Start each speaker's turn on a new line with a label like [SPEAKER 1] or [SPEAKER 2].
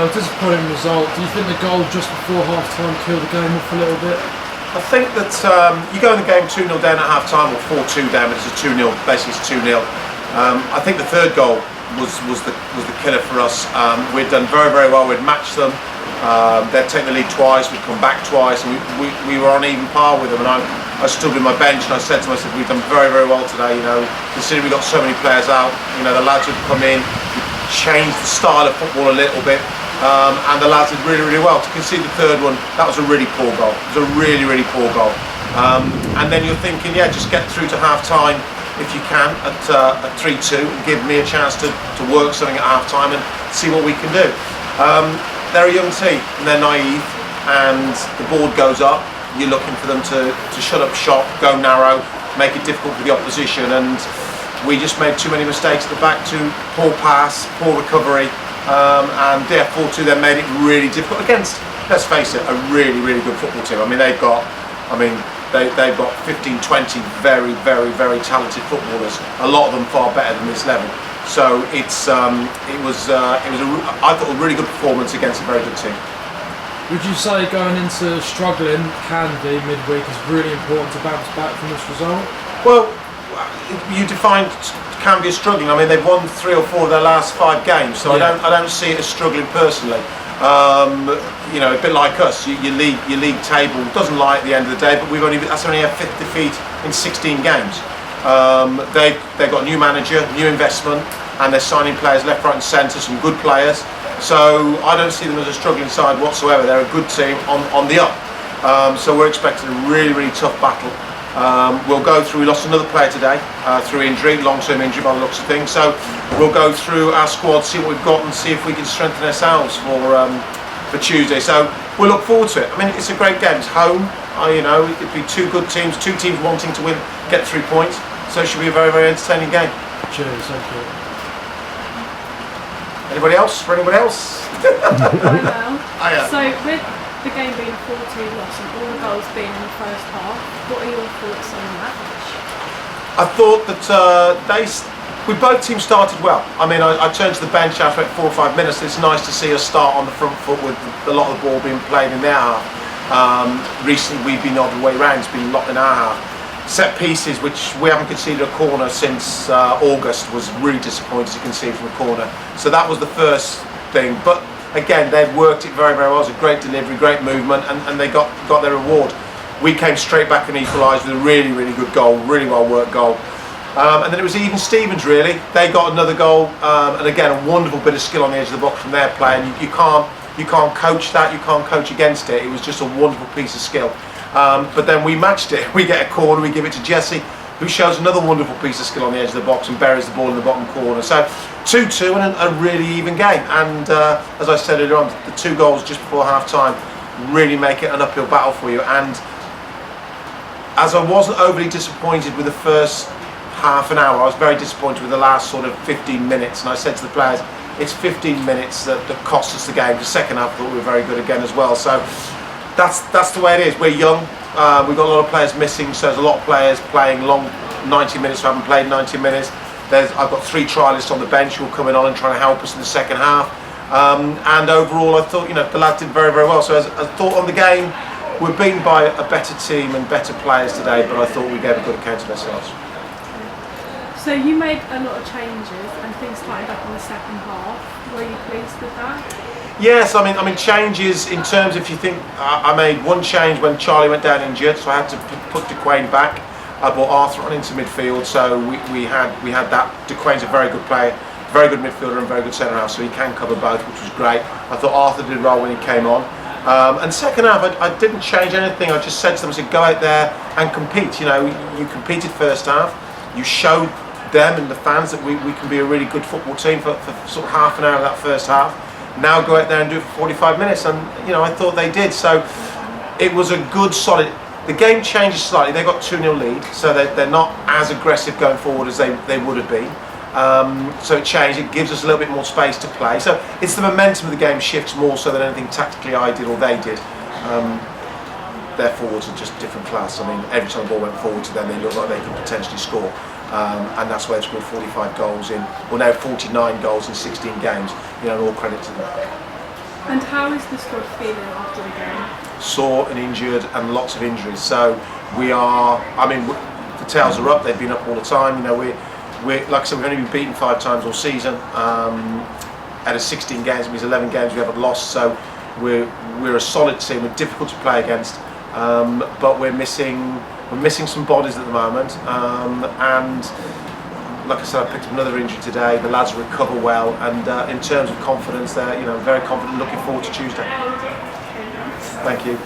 [SPEAKER 1] a disappointing result. Do you think the goal just before half-time killed the game off a little bit?
[SPEAKER 2] I think that you go in the game 2-0 down at half-time or 4-2 down, but it's a 2-0, basically it's 2-0. I think the third goal was the killer for us. We'd done very, very well, we'd matched them. They'd taken the lead twice, we'd come back twice, and we were on even par with them. And I stood with my bench and I said to myself, we've done very, very well today, considering we got so many players out. The lads would come in, changed the style of football a little bit. And the lads did really, really well. To concede the third one, that was a really poor goal. It was a really, really poor goal. And then you're thinking, yeah, just get through to half-time if you can at 3-2 and give me a chance to work something at half-time and see what we can do. They're a young team and they're naive, and the board goes up. You're looking for them to shut up shop, go narrow, make it difficult for the opposition, and we just made too many mistakes at the back, too poor pass, poor recovery. And therefore to them made it really difficult against, let's face it, a really, really good football team. They've got 15, 20 very, very, very talented footballers. A lot of them far better than this level. So it was I thought a really good performance against a very good team.
[SPEAKER 1] Would you say going into struggling Candy midweek is really important to bounce back from this result? Well,
[SPEAKER 2] you defined Canby as struggling. They've won 3 or 4 of their last 5 games, so yeah. I don't see it as struggling personally. A bit like us, your league table doesn't lie at the end of the day, but that's only our 5th defeat in 16 games. They've got a new manager, new investment, and they're signing players left, right, and centre, some good players. So I don't see them as a struggling side whatsoever. They're a good team on the up. So we're expecting a really, really tough battle. We'll go through, we lost another player today through injury, long-term injury by the looks of things. So we'll go through our squad, see what we've got and see if we can strengthen ourselves for Tuesday. So we'll look forward to it. It's a great game, it's home. It'd be 2 good teams, 2 teams wanting to win, get 3 points. So it should be a very, very entertaining game.
[SPEAKER 1] Cheers, thank you.
[SPEAKER 2] Anybody else? For anybody else?
[SPEAKER 3] Hi, so with the game being a 4-2 loss and all the goals being in the first half, what are your thoughts on the match?
[SPEAKER 2] I thought that both teams started well. I turned to the bench after about 4 or 5 minutes. It's nice to see us start on the front foot with a lot of the ball being played in their half. Recently we've been the other way around, it's been a lot in our half. Set pieces, which we haven't conceded a corner since August, was really disappointing to concede from a corner. So that was the first thing. But again, they've worked it very, very well. It was a great delivery, great movement, and they got their reward. We came straight back and equalised with a really, really good goal, really well worked goal. And then it was even Stevens, really. They got another goal, and again, a wonderful bit of skill on the edge of the box from their play. And you can't coach that, you can't coach against it. It was just a wonderful piece of skill. But then we matched it. We get a corner, we give it to Jesse, who shows another wonderful piece of skill on the edge of the box and buries the ball in the bottom corner. So 2-2 and a really even game. And as I said earlier on, the 2 goals just before half-time really make it an uphill battle for you. And as I wasn't overly disappointed with the first half an hour, I was very disappointed with the last sort of 15 minutes. And I said to the players, it's 15 minutes that cost us the game. The second half I thought we were very good again as well. So that's the way it is. We're young. We've got a lot of players missing, so there's a lot of players playing long 90 minutes who haven't played 90 minutes. I've got 3 trialists on the bench who will come in on and try to help us in the second half. And overall, I thought the lads did very, very well. So as I thought on the game, we're beaten by a better team and better players today, but I thought we gave a good account of ourselves.
[SPEAKER 3] So you made a lot of changes and things started up in the second half. Were you pleased with that?
[SPEAKER 2] Yes, changes in terms, if you think, I made 1 change when Charlie went down injured, so I had to put DeQuaine back. I brought Arthur on into midfield, so we had that. DeQuain's a very good player, very good midfielder and very good centre half, so he can cover both, which was great. I thought Arthur did well when he came on. And second half, I didn't change anything. I just said to them, I said, go out there and compete. You competed first half, you showed them and the fans that we can be a really good football team for sort of half an hour of that first half. Now go out there and do it for 45 minutes, and I thought they did. So it was a good, solid. The game changes slightly. They got 2-0 lead, so they're not as aggressive going forward as they would have been. So it changed. It gives us a little bit more space to play. So it's the momentum of the game shifts more so than anything tactically I did or they did. Their forwards are just different class. Every time the ball went forward to them, they looked like they could potentially score. And that's why they've scored 45 goals in, well now 49 goals in 16 games. All credit to them.
[SPEAKER 3] And how is the squad feeling after the game?
[SPEAKER 2] Sore and injured and lots of injuries. So we are, I mean, the tails are up, they've been up all the time. You know, we're like I said, we've only been beaten 5 times all season. Out of 16 games, it means 11 games we haven't lost. So we're a solid team, we're difficult to play against. But we're missing some bodies at the moment. And like I said, I picked up another injury today. The lads recover well, and in terms of confidence, they're very confident. Looking forward to Tuesday. Thank you.